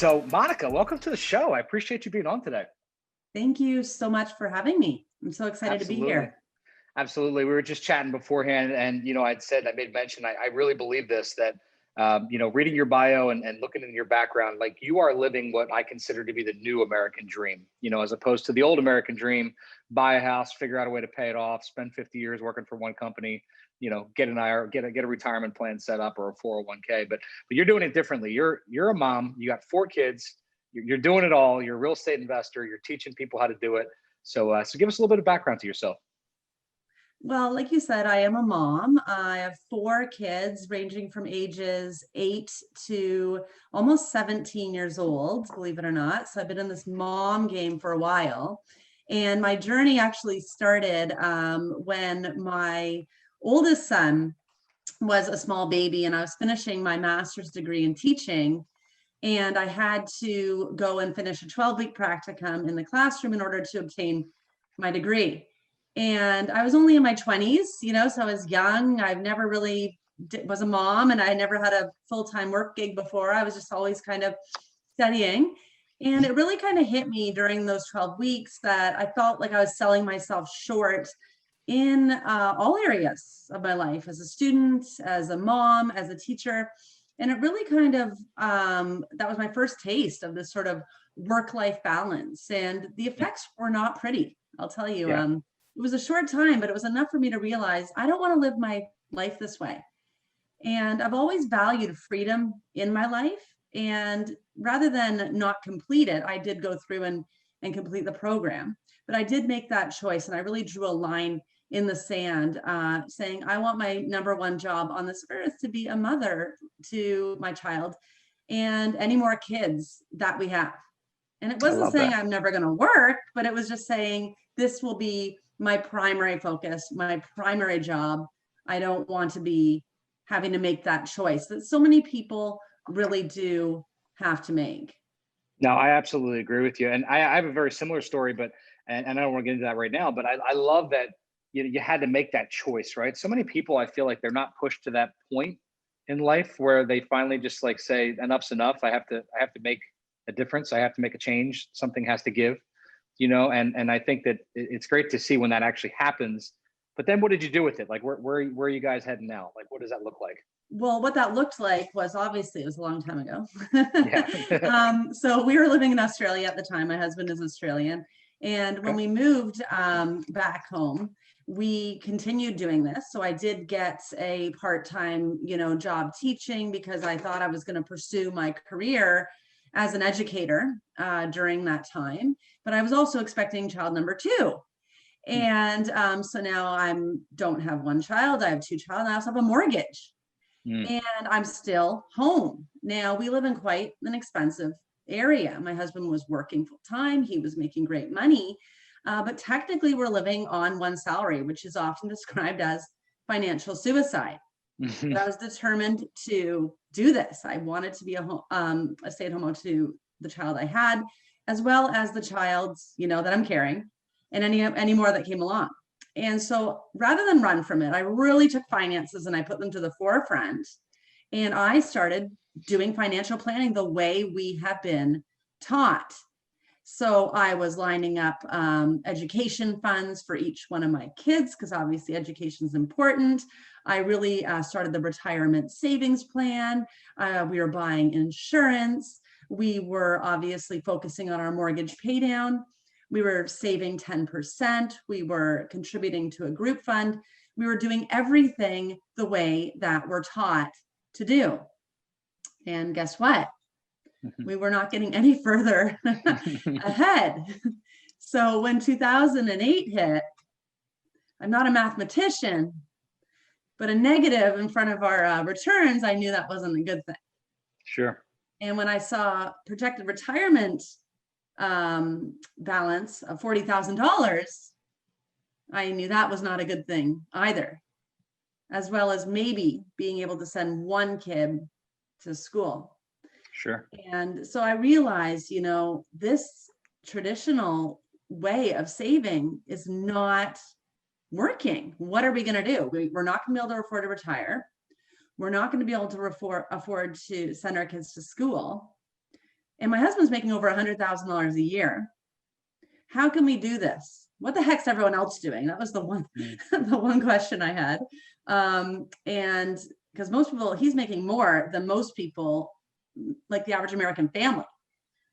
So, Monika, welcome to the show. I appreciate you being on today. Thank you so much for having me. I'm so excited to be Absolutely. here. Absolutely. We were just chatting beforehand, and I made mention. I really believe this that reading your bio and looking in your background, like you are living what I consider to be the new American dream. As opposed to the old American dream: buy a house, figure out a way to pay it off, spend 50 years working for one company, get an IRA, get a retirement plan set up or a 401k. But you're doing it differently. You're a mom. You got 4 kids. You're doing it all. You're a real estate investor. You're teaching people how to do it. So give us a little bit of background to yourself. Well, like you said, I am a mom. I have 4 kids ranging from ages 8 to almost 17 years old, believe it or not. So I've been in this mom game for a while. And my journey actually started when my oldest son was a small baby and I was finishing my master's degree in teaching. And I had to go and finish a 12-week practicum in the classroom in order to obtain my degree. And I was only in my 20s, so I was young. I've never really was a mom, and I never had a full-time work gig before. I was just always kind of studying. And it really kind of hit me during those 12 weeks that I felt like I was selling myself short in all areas of my life, as a student, as a mom, as a teacher. And it really kind of, that was my first taste of this sort of work-life balance. And the effects were not pretty, I'll tell you. Yeah. It was a short time, but it was enough for me to realize I don't want to live my life this way. And I've always valued freedom in my life. And rather than not complete it, I did go through and complete the program. But I did make that choice. And I really drew a line in the sand, saying, I want my number one job on this earth to be a mother to my child and any more kids that we have. And it I wasn't love saying that. I'm never going to work, but it was just saying this will be my primary focus, my primary job. I don't want to be having to make that choice that so many people really do have to make. No, I absolutely agree with you. And I have a very similar story, and I don't want to get into that right now, but I love that you had to make that choice, right? So many people, I feel like they're not pushed to that point in life where they finally just like say, enough's enough. I have to make a difference. I have to make a change. Something has to give, and I think that it's great to see when that actually happens. But then what did you do with it? Like, where are you guys heading now? Like, what does that look like? Well, what that looked like was, obviously it was a long time ago. Yeah. So we were living in Australia at the time. My husband is Australian. And when we moved back home, we continued doing this. So I did get a part-time, job teaching because I thought I was going to pursue my career as an educator during that time. But I was also expecting child number 2. And so now I don't have one child, I have 2 children. I also have a mortgage. And I'm still home. Now, we live in quite an expensive area. My husband was working full time. He was making great money. But technically, we're living on one salary, which is often described as financial suicide. But I was determined to do this. I wanted to be a stay-at-home mom to the child I had, as well as the child, that I'm carrying, and any more that came along. And so rather than run from it, I really took finances and I put them to the forefront. And I started doing financial planning the way we have been taught. So I was lining up education funds for each one of my kids, because obviously education is important. I really started the retirement savings plan. We were buying insurance. We were obviously focusing on our mortgage pay down. We were saving 10%. We were contributing to a group fund. We were doing everything the way that we're taught to do. And guess what? We were not getting any further ahead. So when 2008 hit, I'm not a mathematician, but a negative in front of our returns, I knew that wasn't a good thing. Sure. And when I saw projected retirement balance of $40,000, I knew that was not a good thing either, as well as maybe being able to send one kid to school. Sure. And so I realized, this traditional way of saving is not working. What are we going to do? We're not going to be able to afford to retire. We're not going to be able to afford to send our kids to school. And my husband's making over $100,000 a year. How can we do this? What the heck's everyone else doing? That was the one, the one question I had. And because most people, he's making more than most people, like the average American family.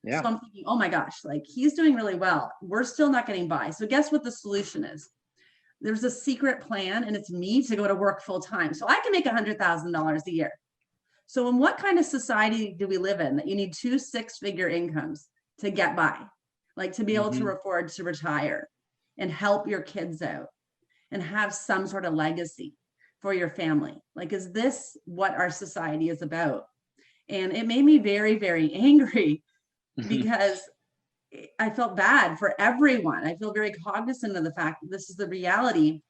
Yeah. So I'm thinking, oh my gosh, like he's doing really well. We're still not getting by. So guess what the solution is? There's a secret plan, and it's me to go to work full time. So I can make $100,000 a year. So in what kind of society do we live in that you need 2 6-figure incomes to get by? Like to be able to afford to retire and help your kids out and have some sort of legacy for your family. Like, is this what our society is about? And it made me very, very angry because I felt bad for everyone. I feel very cognizant of the fact that this is the reality,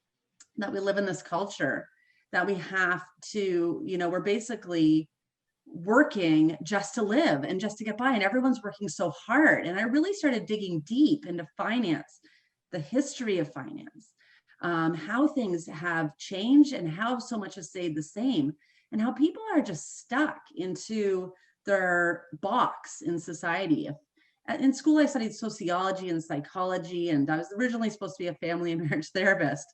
that we live in this culture, that we have to, we're basically working just to live and just to get by, and everyone's working so hard. And I really started digging deep into finance, the history of finance, how things have changed and how so much has stayed the same, and how people are just stuck into their box in society. In school, I studied sociology and psychology, and I was originally supposed to be a family and marriage therapist.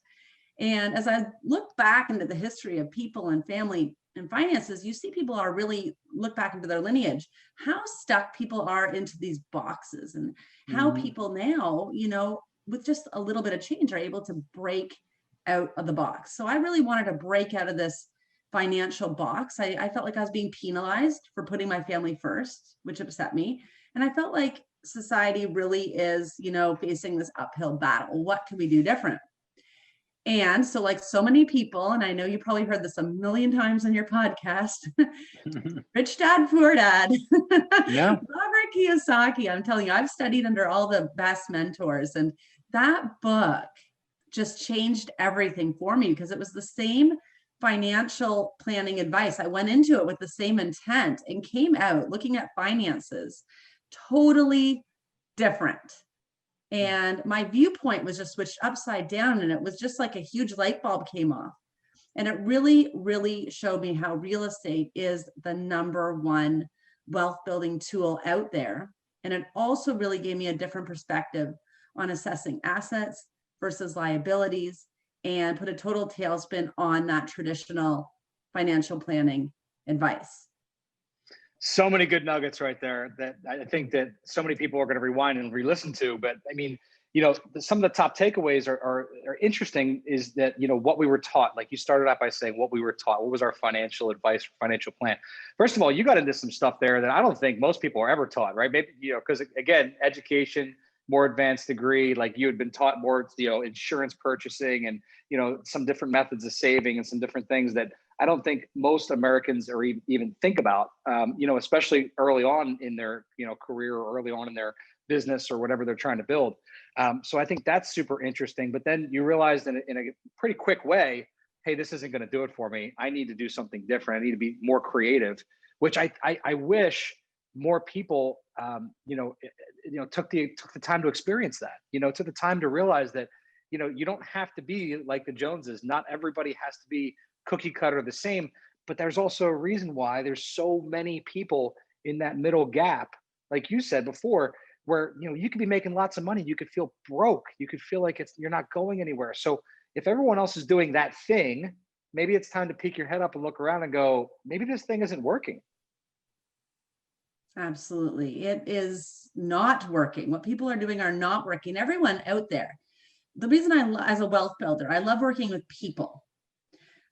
And as I look back into the history of people and family and finances, you see people are really look back into their lineage, how stuck people are into these boxes, and how people now, with just a little bit of change, are able to break out of the box. So I really wanted to break out of this financial box. I felt like I was being penalized for putting my family first, which upset me. And I felt like society really is, facing this uphill battle. What can we do different? And so, like so many people, and I know you probably heard this a million times on your podcast, Rich Dad, Poor Dad, Yeah. Robert Kiyosaki. I'm telling you, I've studied under all the best mentors, and that book just changed everything for me, because it was the same financial planning advice. I went into it with the same intent and came out looking at finances totally different. And my viewpoint was just switched upside down, and it was just like a huge light bulb came off. And it really, really showed me how real estate is the #1 wealth building tool out there. And it also really gave me a different perspective on assessing assets versus liabilities, and put a total tailspin on that traditional financial planning advice. So many good nuggets right there that I think that so many people are going to rewind and re-listen to. But I mean, some of the top takeaways are interesting, is that, what we were taught. Like you started out by saying what we were taught. What was our financial advice, financial plan? First of all, you got into some stuff there that I don't think most people are ever taught, right? Maybe, because again, education, more advanced degree, like you had been taught more, insurance purchasing and, some different methods of saving and some different things that I don't think most Americans or even think about, especially early on in their, career, or early on in their business or whatever they're trying to build. So I think that's super interesting. But then you realize in a pretty quick way, hey, this isn't going to do it for me. I need to do something different. I need to be more creative, which I wish more people, took the time to experience that, took the time to realize that, you don't have to be like the Joneses. Not everybody has to be cookie cutter the same, but there's also a reason why there's so many people in that middle gap, like you said before, where you could be making lots of money, you could feel broke, you could feel like you're not going anywhere. So if everyone else is doing that thing, maybe it's time to peek your head up and look around and go, maybe this thing isn't working. Absolutely, it is not working. What people are doing are not working. Everyone out there, the reason as a wealth builder, I love working with people.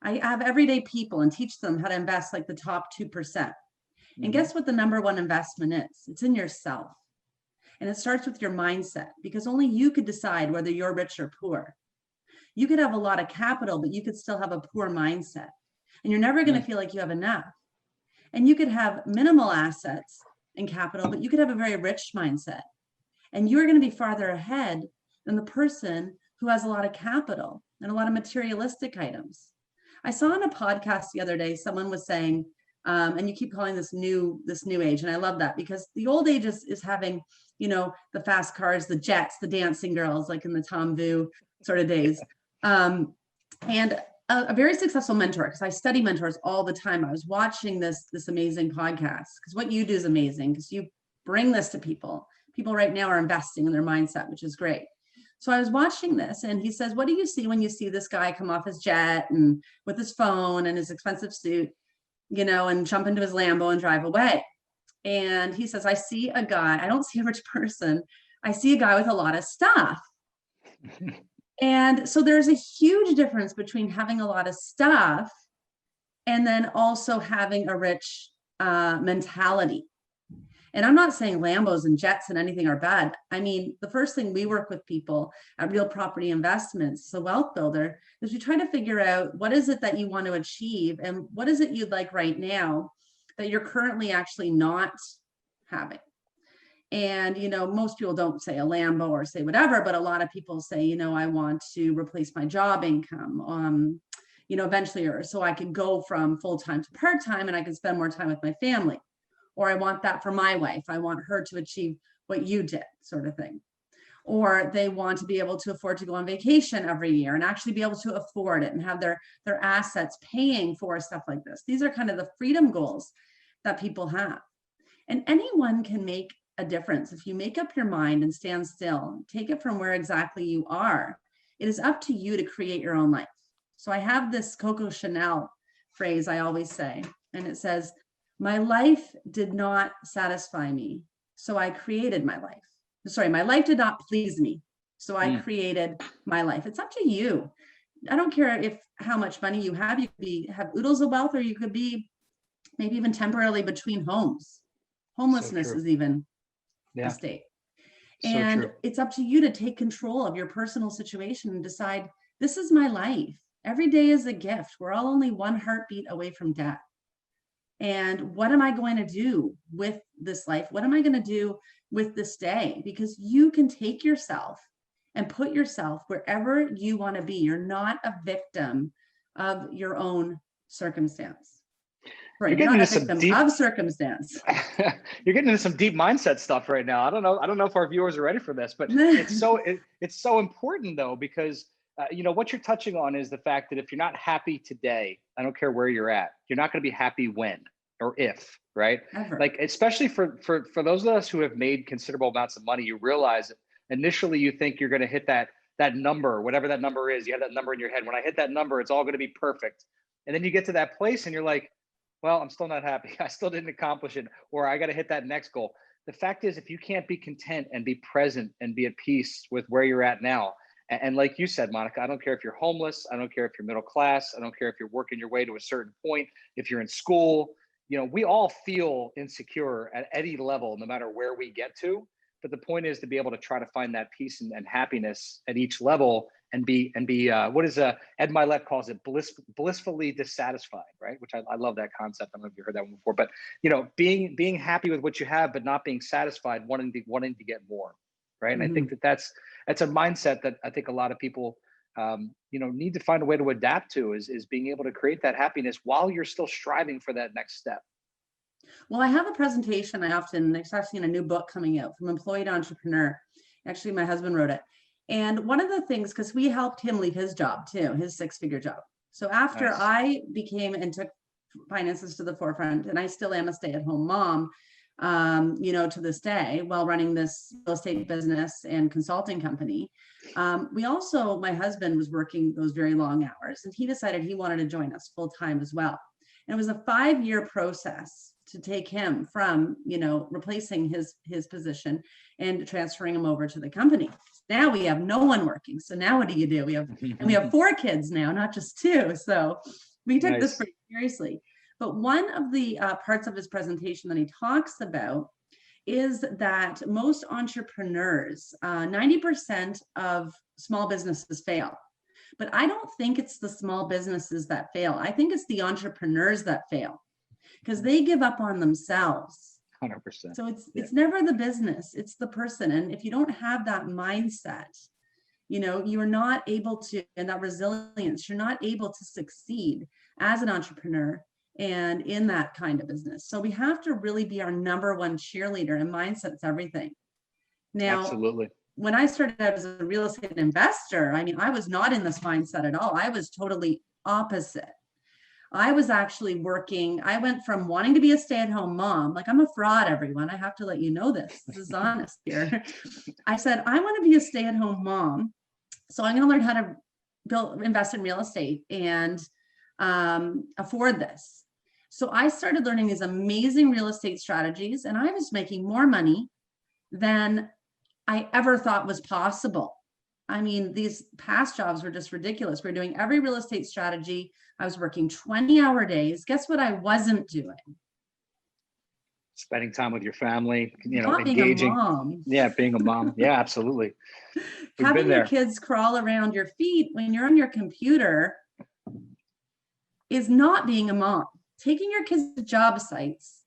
I have everyday people and teach them how to invest like the top 2%. And guess what the #1 investment is? It's in yourself. And it starts with your mindset, because only you could decide whether you're rich or poor. You could have a lot of capital, but you could still have a poor mindset. And you're never going to feel like you have enough. And you could have minimal assets and capital, but you could have a very rich mindset. And you're going to be farther ahead than the person who has a lot of capital and a lot of materialistic items. I saw on a podcast the other day, someone was saying, and you keep calling this new age. And I love that, because the old age is having, the fast cars, the jets, the dancing girls, like in the Tom Vu sort of days. And a very successful mentor, because I study mentors all the time. I was watching this amazing podcast, because what you do is amazing, because you bring this to people. People right now are investing in their mindset, which is great. So I was watching this and he says, what do you see when you see this guy come off his jet and with his phone and his expensive suit, you know, and jump into his Lambo and drive away? And he says, I see a guy, I don't see a rich person. I see a guy with a lot of stuff. And so there's a huge difference between having a lot of stuff and then also having a rich mentality. And I'm not saying Lambos and jets and anything are bad. I mean, the first thing we work with people at Real Property Investments, so Wealth Builder, is we try to figure out what is it that you want to achieve and what is it you'd like right now that you're currently actually not having. And, you know, most people don't say a Lambo or say whatever, but a lot of people say, you know, I want to replace my job income, you know, eventually, or so I can go from full-time to part-time and I can spend more time with my family. Or I want that for my wife. I want her to achieve what you did, sort of thing. Or they want to be able to afford to go on vacation every year and actually be able to afford it and have their assets paying for stuff like this. These are kind of the freedom goals that people have. And anyone can make a difference. If you make up your mind and stand still, take it from where exactly you are, it is up to you to create your own life. So I have this Coco Chanel phrase I always say, and it says, my life did not satisfy me, so I created my life. Sorry, my life did not please me, so I created my life. It's up to you. I don't care if how much money you have. You could have oodles of wealth, or you could be maybe even temporarily between homes. Homelessness is even a state. And it's up to you to take control of your personal situation and decide, this is my life. Every day is a gift. We're all only one heartbeat away from death. And what am I going to do with this life? What am I going to do with this day? Because you can take yourself and put yourself wherever you want to be. You're not a victim of your own circumstance. Right. You're not a victim of circumstance. You're getting into some deep mindset stuff right now. I don't know if our viewers are ready for this, but it's so important though, because you know, what you're touching on is the fact that if you're not happy today, I don't care where you're at, you're not going to be happy when or if, right? Ever. Like, especially for those of us who have made considerable amounts of money, you realize that initially you think you're going to hit that number, whatever that number is. You have that number in your head. When I hit that number, it's all going to be perfect. And then you get to that place and you're like, well, I'm still not happy. I still didn't accomplish it, or I got to hit that next goal. The fact is, if you can't be content and be present and be at peace with where you're at now, and like you said, Monika, I don't care if you're homeless. I don't care if you're middle class. I don't care if you're working your way to a certain point. If you're in school, you know, we all feel insecure at any level, no matter where we get to. But the point is to be able to try to find that peace and happiness at each level, and be what is Ed Milet calls it, blissfully dissatisfied, right? Which I love that concept. I don't know if you heard that one before, but you know, being happy with what you have, but not being satisfied, wanting to get more, right? And I think that's a mindset that I think a lot of people you know, need to find a way to adapt to, is being able to create that happiness while you're still striving for that next step. Well, I have a presentation it's actually in a new book coming out, From Employee to Entrepreneur. Actually, my husband wrote it. And one of the things, because we helped him leave his job too, his 6-figure job. So after I became and took finances to the forefront, and I still am a stay-at-home mom, you know, to this day, while running this real estate business and consulting company. My husband was working those very long hours, and he decided he wanted to join us full time as well. And it was a 5-year process to take him from, you know, replacing his position and transferring him over to the company. Now we have no one working. So now what do? We have 4 kids now, not just 2. So we took this pretty seriously. But one of the parts of his presentation that he talks about is that most entrepreneurs, 90% of small businesses fail. But I don't think it's the small businesses that fail. I think it's the entrepreneurs that fail, because they give up on themselves. 100%. So it's never the business, it's the person. And if you don't have that mindset, you know, you are not able to, and that resilience, you're not able to succeed as an entrepreneur and in that kind of business. So we have to really be our number one cheerleader, and mindset's everything. Now, absolutely. When I started out as a real estate investor, I mean, I was not in this mindset at all. I was totally opposite. I was actually working. I went from wanting to be a stay-at-home mom, like I'm a fraud, everyone. I have to let you know this. This is honest here. I said, I want to be a stay-at-home mom. So I'm going to learn how to invest in real estate and afford this. So I started learning these amazing real estate strategies, and I was making more money than I ever thought was possible. I mean, these past jobs were just ridiculous. We're doing every real estate strategy. I was working 20-hour days. Guess what I wasn't doing? Spending time with your family, Not being engaging. a mom. Yeah, being a mom. Yeah, absolutely. We've Having been your there. kids crawl around your feet when you're on your computer is not being a mom. Taking your kids to job sites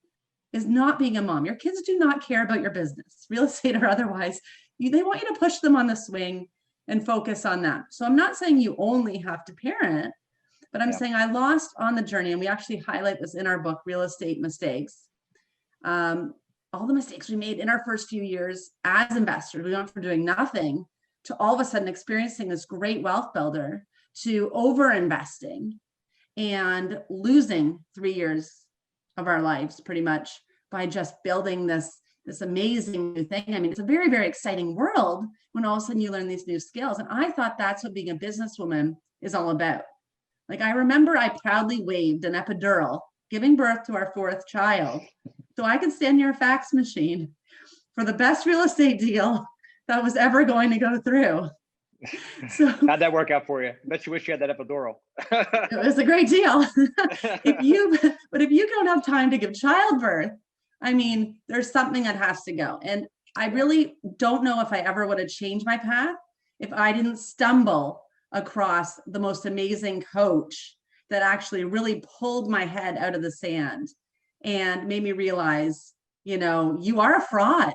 is not being a mom. Your kids do not care about your business, real estate or otherwise. They want you to push them on the swing and focus on them. So I'm not saying you only have to parent, but I'm saying I lost on the journey, and we actually highlight this in our book, Real Estate Mistakes. All the mistakes we made in our first few years as investors. We went from doing nothing to all of a sudden experiencing this great wealth builder to over investing and losing 3 years of our lives pretty much by just building this amazing new thing. I mean, it's a very, very exciting world when all of a sudden you learn these new skills. And I thought that's what being a businesswoman is all about. Like, I remember I proudly waved an epidural, giving birth to our 4th child, so I could stand near a fax machine for the best real estate deal that was ever going to go through. So how'd that work out for you? I bet you wish you had that epidural. it was a great deal. But if you don't have time to give childbirth, I mean, there's something that has to go. And I really don't know if I ever would have changed my path if I didn't stumble across the most amazing coach that actually really pulled my head out of the sand and made me realize, you are a fraud.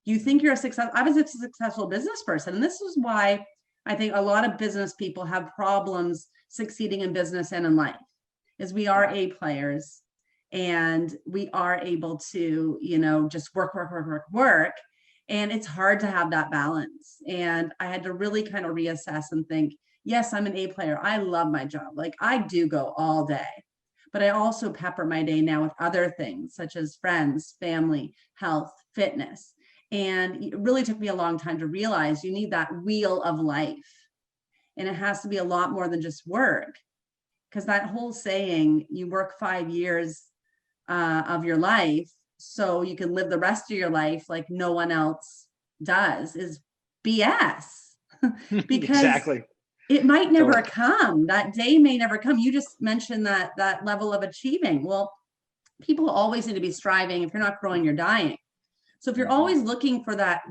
You think you're I was a successful business person. And this is why I think a lot of business people have problems succeeding in business and in life, is we are A players and we are able to, just work. And it's hard to have that balance. And I had to really kind of reassess and think, yes, I'm an A player. I love my job. Like, I do go all day, but I also pepper my day now with other things such as friends, family, health, fitness. And it really took me a long time to realize you need that wheel of life. And it has to be a lot more than just work. Because that whole saying, you work 5 years of your life so you can live the rest of your life like no one else does, is BS. Because exactly. It might never come. That day may never come. You just mentioned that level of achieving. Well, people always need to be striving. If you're not growing, you're dying. So if you're always looking for that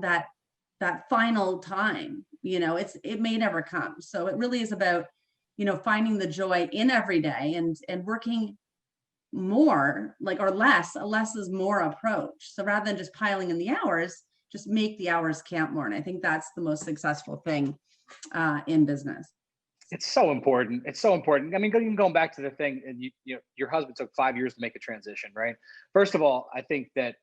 final time, it may never come. So it really is about, finding the joy in every day and working more, or less. A less is more approach. So rather than just piling in the hours, just make the hours count more. And I think that's the most successful thing in business. It's so important. It's so important. I mean, even going back to the thing, and your husband took 5 years to make a transition, right? First of all, I think that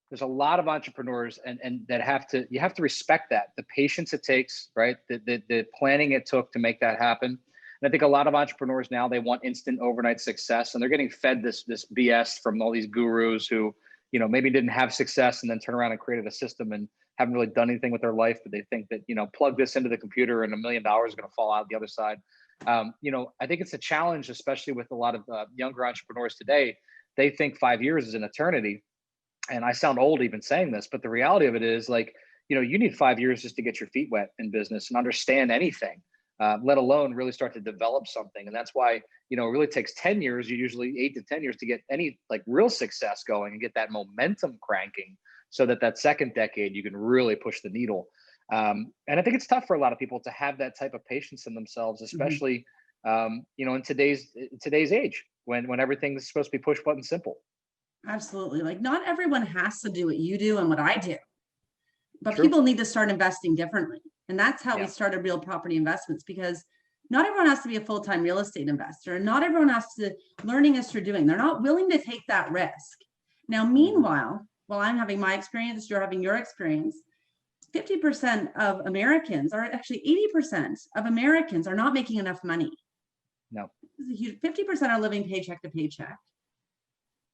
there's a lot of entrepreneurs and that you have to respect that, the patience it takes, right? The planning it took to make that happen. And I think a lot of entrepreneurs now, they want instant overnight success, and they're getting fed this BS from all these gurus who, maybe didn't have success and then turn around and created a system and haven't really done anything with their life, but they think that, plug this into the computer and $1 million is going to fall out the other side. I think it's a challenge, especially with a lot of younger entrepreneurs today. They think 5 years is an eternity. And I sound old even saying this, but the reality of it is, you need 5 years just to get your feet wet in business and understand anything, let alone really start to develop something. And that's why, it really takes 10 years, usually 8 to 10 years to get any real success going and get that momentum cranking, so that second decade, you can really push the needle. And I think it's tough for a lot of people to have that type of patience in themselves, especially, in today's age when everything's supposed to be push button simple. Absolutely. Not everyone has to do what you do and what I do, but True. people need to start investing differently. And that's how we started Real Property Investments, because not everyone has to be a full-time real estate investor. And not everyone has to learning as you're doing. They're not willing to take that risk. Now, meanwhile, while I'm having my experience, you're having your experience, 50% of Americans, or actually 80% of Americans, are not making enough money. No. This is a huge 50% are living paycheck to paycheck.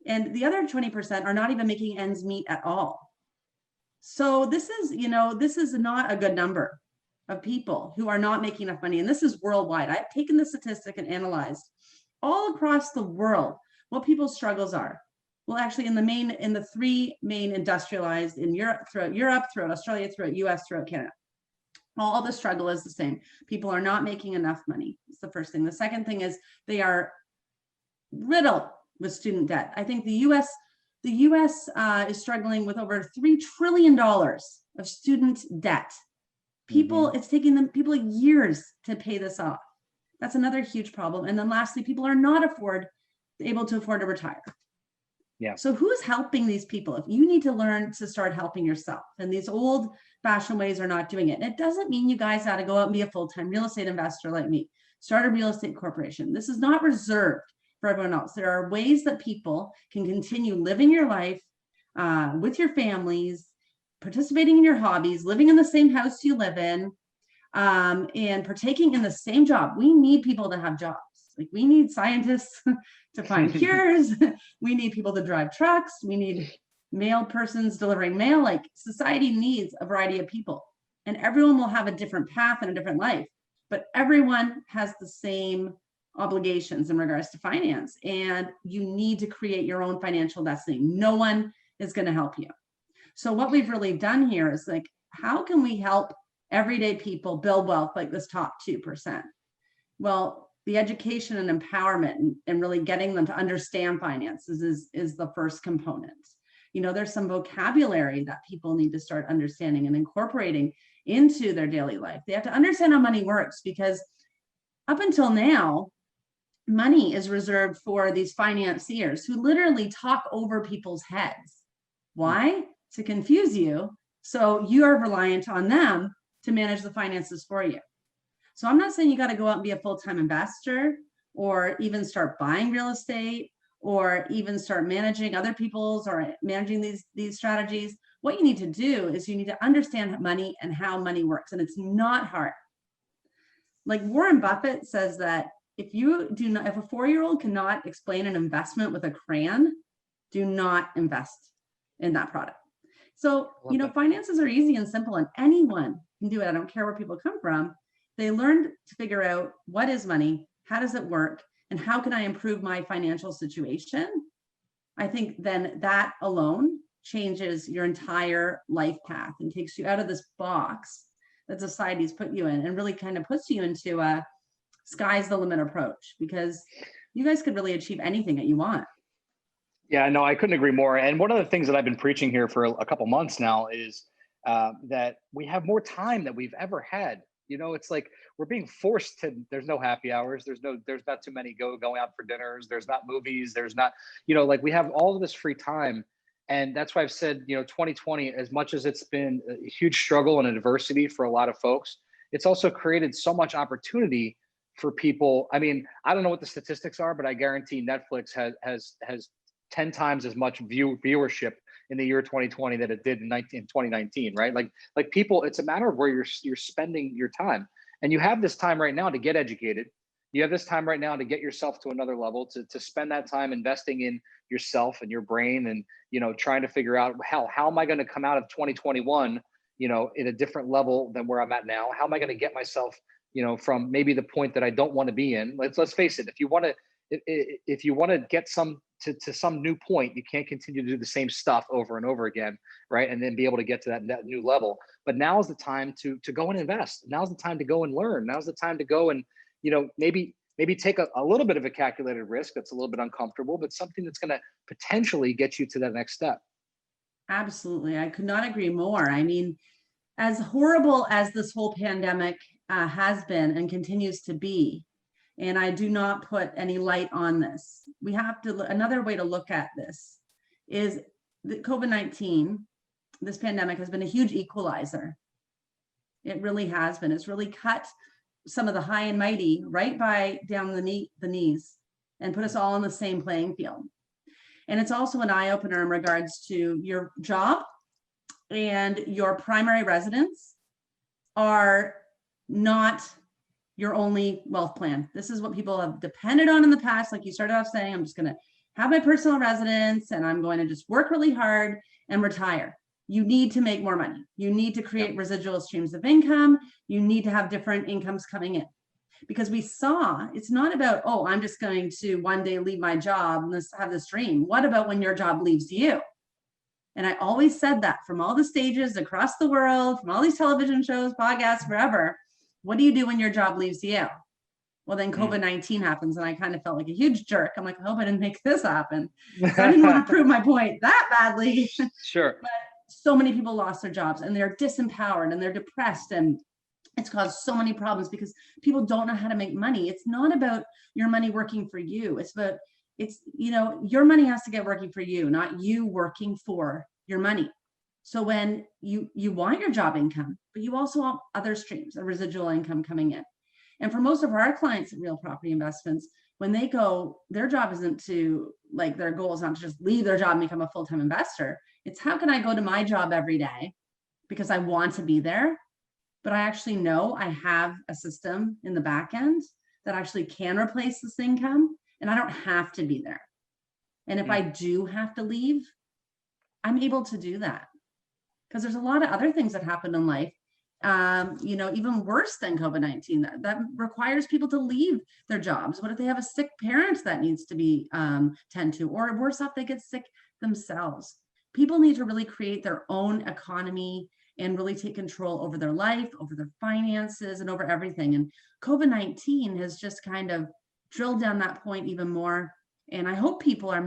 And the other 20% are not even making ends meet at all. So this is, this is not a good number of people who are not making enough money. And this is worldwide. I've taken the statistic and analyzed all across the world what people's struggles are. Well, actually in the three main industrialized in Europe, throughout Australia, throughout US, throughout Canada, all the struggle is the same. People are not making enough money. It's the first thing. The second thing is they are riddled with student debt. I think the US is struggling with over $3 trillion of student debt. It's taking people years to pay this off. That's another huge problem. And then lastly, people are not able to afford to retire. Yeah. So who's helping these people? If you need to learn to start helping yourself, and these old fashioned ways are not doing it. And it doesn't mean you guys got to go out and be a full-time real estate investor like me. Start a real estate corporation. This is not reserved for everyone else. There are ways that people can continue living your life with your families, participating in your hobbies, living in the same house you live in, and partaking in the same job. We need people to have jobs. Like we need scientists to find cures. We need people to drive trucks. We need mail persons delivering mail. Like society needs a variety of people, and everyone will have a different path and a different life, but everyone has the same obligations in regards to finance, and you need to create your own financial destiny. No one is going to help you. So what we've really done here is like, how can we help everyday people build wealth like this top 2%? Well, the education and empowerment and really getting them to understand finances is the first component. There's some vocabulary that people need to start understanding and incorporating into their daily life. They have to understand how money works, because up until now, money is reserved for these financiers who literally talk over people's heads. Why? To confuse you. So you are reliant on them to manage the finances for you. So I'm not saying you got to go out and be a full-time investor, or even start buying real estate, or even start managing other people's, or managing these strategies. What you need to do is you need to understand money and how money works. And it's not hard. Like Warren Buffett says that if a 4-year-old cannot explain an investment with a crayon, do not invest in that product. So, finances are easy and simple, and anyone can do it. I don't care where people come from. They learn to figure out what is money, how does it work, and how can I improve my financial situation? I think then that alone changes your entire life path and takes you out of this box that society's put you in, and really kind of puts you into a sky's the limit approach, because you guys could really achieve anything that you want. Yeah, no, I couldn't agree more. And one of the things that I've been preaching here for a couple months now is that we have more time than we've ever had. It's like we're being forced to. There's no happy hours. There's not too many going out for dinners. There's not movies. There's not, like we have all of this free time. And that's why I've said, 2020, as much as it's been a huge struggle and adversity for a lot of folks, it's also created so much opportunity for people. I mean, I don't know what the statistics are, but I guarantee Netflix has 10 times as much viewership in the year 2020 that it did in 2019, right? Like people, it's a matter of where you're spending your time. And you have this time right now to get educated. You have this time right now to get yourself to another level, to spend that time investing in yourself and your brain, and trying to figure out how am I going to come out of 2021 in a different level than where I'm at now. How am I going to get myself from maybe the point that I don't want to be in? Let's face it, if you want to get to some new point, you can't continue to do the same stuff over and over again, right? And then be able to get to that new level. But now is the time to go and invest. Now's the time to go and learn. Now's the time to go and maybe take a little bit of a calculated risk that's a little bit uncomfortable, but something that's going to potentially get you to that next step. Absolutely. I could not agree more. I mean, as horrible as this whole pandemic has been and continues to be, and I do not put any light on this, we have to, another way to look at this is that COVID-19, this pandemic, has been a huge equalizer. It really has been. It's really cut some of the high and mighty right by down the knees and put us all on the same playing field. And it's also an eye-opener in regards to your job and your primary residence are not your only wealth plan. This is what people have depended on in the past. Like you started off saying, I'm just going to have my personal residence and I'm going to just work really hard and retire. You need to make more money. You need to create residual streams of income. You need to have different incomes coming in. Because we saw it's not about, oh, I'm just going to one day leave my job and have this dream. What about when your job leaves you? And I always said that from all the stages across the world, from all these television shows, podcasts, wherever. What do you do when your job leaves you? Well, then COVID-19 happens and I kind of felt like a huge jerk. I'm like, I hope I didn't make this happen. So I didn't want to prove my point that badly. Sure. But so many people lost their jobs and they're disempowered and they're depressed, and it's caused so many problems because people don't know how to make money. It's not about your money working for you. It's about, your money has to get working for you, not you working for your money. So when you want your job income, but you also want other streams of residual income coming in. And for most of our clients in real property investments, when they go, their job isn't to, like, their goal is not to just leave their job and become a full-time investor. It's how can I go to my job every day because I want to be there, but I actually know I have a system in the back end that actually can replace this income and I don't have to be there. And if I do have to leave, I'm able to do that because there's a lot of other things that happen in life, even worse than COVID-19 that requires people to leave their jobs. What if they have a sick parent that needs to be tended to, or worse off, they get sick themselves? People need to really create their own economy and really take control over their life, over their finances, and over everything. And COVID-19 has just kind of drilled down that point even more. And I hope people are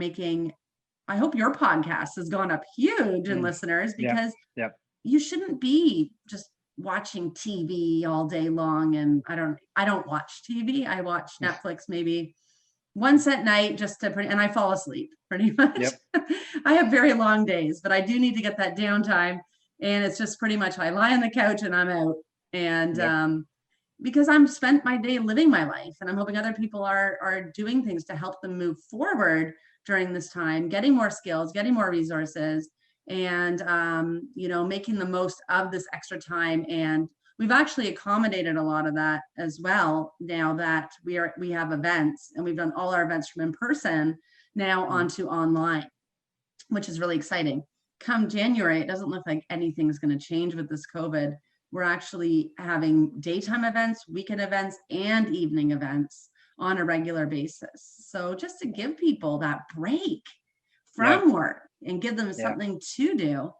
I hope your podcast has gone up huge in listeners, because you shouldn't be just watching TV all day long. And I don't watch TV. I watch Netflix maybe once at night and I fall asleep pretty much. I have very long days, but I do need to get that downtime. And it's just pretty much I lie on the couch and I'm out. And because I'm spent my day living my life, and I'm hoping other people are doing things to help them move forward during this time, getting more skills, getting more resources, and making the most of this extra time. And we've actually accommodated a lot of that as well now that we have events, and we've done all our events from in person now onto online, which is really exciting. Come January, it doesn't look like anything's going to change with this COVID. We're actually having daytime events, weekend events, and evening events on a regular basis. So just to give people that break from work and give them something to do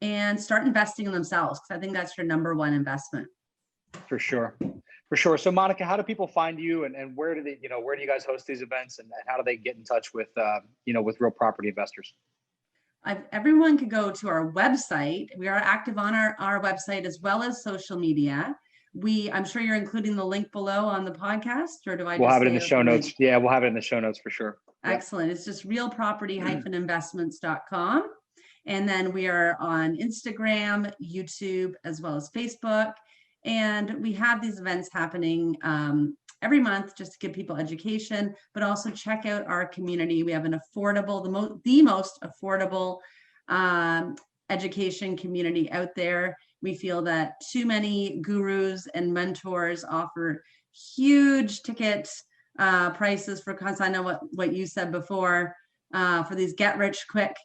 and start investing in themselves, because I think that's your number one investment. For sure. So Monika, how do people find you, and where do where do you guys host these events, and how do they get in touch with, with real property investors? Everyone could go to our website. We are active on our website as well as social media. I'm sure you're including the link below on the podcast, or do I? We'll have it in the show notes. Yeah, we'll have it in the show notes for sure. Excellent. It's just realproperty-investments.com. And then we are on Instagram, YouTube, as well as Facebook. And we have these events happening every month just to give people education, but also check out our community. We have an affordable, the most affordable education community out there. We feel that too many gurus and mentors offer huge ticket prices for content. I know what you said before, for these get rich quick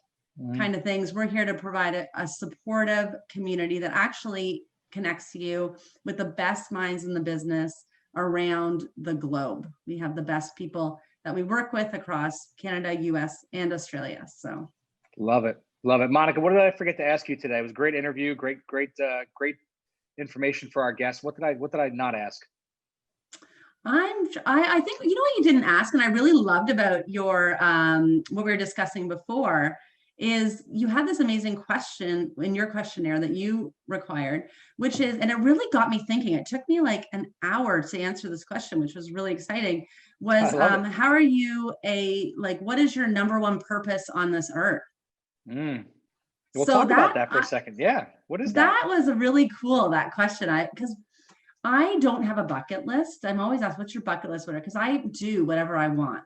kind of things. We're here to provide a supportive community that actually connects you with the best minds in the business around the globe. We have the best people that we work with across Canada, US, and Australia. So love it. Monika, what did I forget to ask you today? It was a great interview, great information for our guests. What did I not ask? I think, what you didn't ask, and I really loved about your what we were discussing before, is you had this amazing question in your questionnaire that you required, which is, and it really got me thinking. It took me like an hour to answer this question, which was really exciting, was how are you what is your number one purpose on this earth? We'll talk about that for a second. Yeah. What is that? That was a really cool, that question. Because I don't have a bucket list. I'm always asked, what's your bucket list? Because I do whatever I want.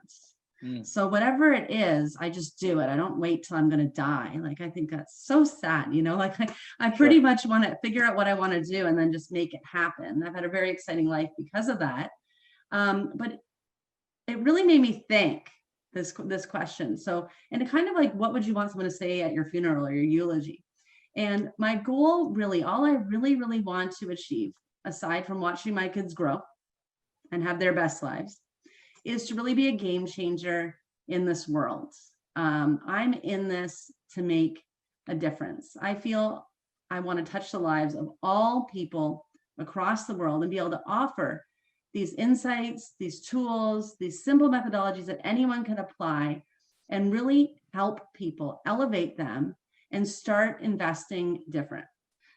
So whatever it is, I just do it. I don't wait till I'm going to die. Like, I think that's so sad, you know, like I pretty much want to figure out what I want to do and then just make it happen. I've had a very exciting life because of that. But it really made me think this question. So, and it kind of like, what would you want someone to say at your funeral or your eulogy? And my goal, really, all I really want to achieve, aside from watching my kids grow and have their best lives, is to really be a game changer in this world. I'm in this to make a difference. I feel I want to touch the lives of all people across the world and be able to offer these insights, these tools, these simple methodologies that anyone can apply and really help people, elevate them, and start investing different.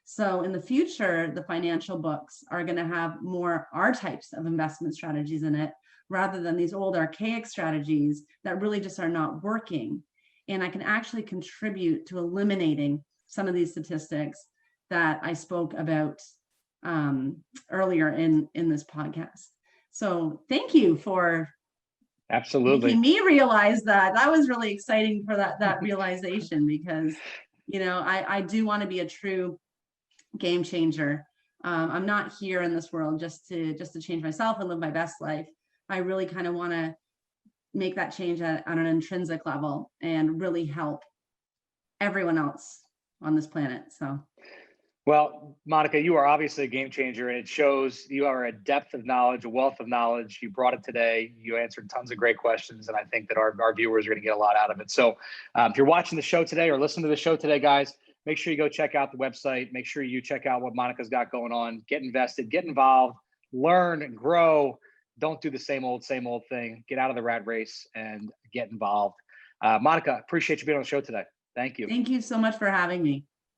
So in the future, the financial books are going to have more our types of investment strategies in it, rather than these old archaic strategies that really just are not working. And I can actually contribute to eliminating some of these statistics that I spoke about earlier in this podcast. So thank you for making me realize that. That was really exciting for that realization, because, you know, I do want to be a true game changer. I'm not here in this world just to change myself and live my best life. I really kind of want to make that change on an intrinsic level and really help everyone else on this planet. So, well, Monika, you are obviously a game changer, and it shows. You are a depth of knowledge, a wealth of knowledge. You brought it today. You answered tons of great questions, and I think that our viewers are going to get a lot out of it. So if you're watching the show today or listening to the show today, guys, make sure you go check out the website. Make sure you check out what Monika's got going on. Get invested, get involved, learn, grow. Don't do the same old thing. Get out of the rat race and get involved. Monika, appreciate you being on the show today. Thank you. Thank you so much for having me.